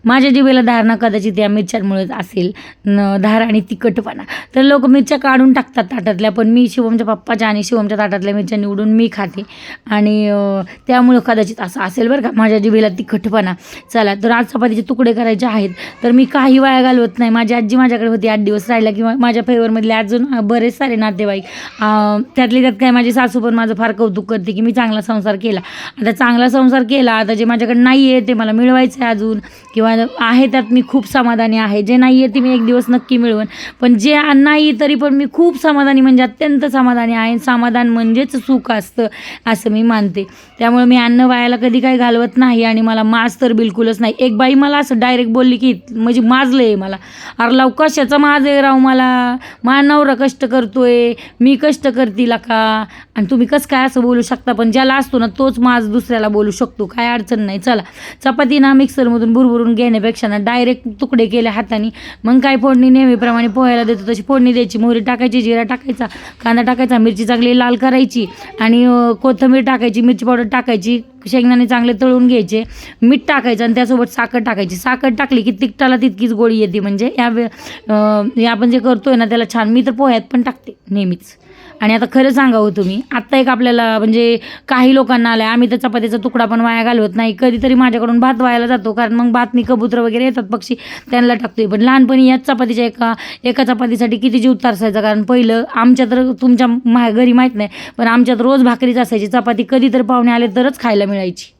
माझ्या जिभेला धार ना कदाचित या मिरच्यांमुळेच असेल, धार आणि तिखटपणा. तर लोक मिरच्या काढून टाकतात ताटातल्या, पण मी शिवमच्या पप्पाच्या आणि शिवमच्या ताटातल्या मिरच्या निवडून मी खाते आणि त्यामुळं कदाचित असं असेल बरं का माझ्या जिभेला तिखटपणा. चला, तर आज चपातीचे तुकडे करायचे आहेत. तर मी काही वाया घालवत नाही. माझी आजी माझ्याकडे होती 8 दिवस राहिला, किंवा माझ्या फेवरमधले अजून बरेच सारे नातेवाईक, त्यातली त्यात काय माझी सासू पण माझं फार कौतुक करते की मी चांगला संसार केला. आता चांगला संसार केला, आता जे माझ्याकडे नाही आहे ते मला मिळवायचं आहे अजून, किंवा आहे त्यात मी खूप समाधानी आहे. जे नाही आहे ते मी एक दिवस नक्की मिळवेन, पण जे नाही तरी पण मी खूप समाधानी, म्हणजे अत्यंत समाधानी आहे. समाधान म्हणजेच सुख असतं असं मी मानते. त्यामुळे मी अन्न वायाला कधी काही घालवत नाही आणि मला माज तर बिलकुलच नाही. एक बाई मला असं डायरेक्ट बोलली की म्हणजे माजलं आहे मला. अरे लाव, कशाचा माज आहे राव मला, नवरा कष्ट करतोय, मी कष्ट करतील का, आणि तुम्ही कसं काय असं बोलू शकता. पण ज्याला असतो ना तोच माज दुसऱ्याला बोलू शकतो, काय अडचण नाही. चला, चपाती ना मिक्सरमधून भुरभुरून घेण्यापेक्षा ना डायरेक्ट तुकडे केले हाताने. मग काय, फोडणी नेहमीप्रमाणे पोह्याला देतो तशी फोडणी द्यायची. मोहरी टाकायची, जिरा टाकायचा, कांदा टाकायचा, मिरची चांगली लाल करायची आणि कोथिंबीर टाकायची, मिरची पावडर टाकायची, शेंगदाणे चांगले तळून घ्यायचे, मीठ टाकायचं आणि त्यासोबत साखर टाकायची. साखर टाकली की तिखटाला तितकीच गोळी येते. म्हणजे या आपण जे करतोय ना त्याला छान. मी तर पोह्यात पण टाकते नेहमीच. आणि आता खरं सांगावं तुम्ही, आत्ता एक आपल्याला म्हणजे काही लोकांना आलं आहे, आम्ही तर चपातीचा तुकडा पण वाया घालवत नाही. कधीतरी माझ्याकडून भात व्हायला जातो, कारण मग भात मी कबूतर वगैरे येतात पक्षी, त्यांना टाकतोय. पण लहानपणी याच चपातीच्या एका चपातीसाठी किती जीव तरसायचा. कारण पहिलं आमच्या तर, तुमच्या घरी माहीत नाही, पण आमच्यात रोज भाकरीच असायची. चपाती कधीतरी पाहुणे आले तरच खायला मिळायची.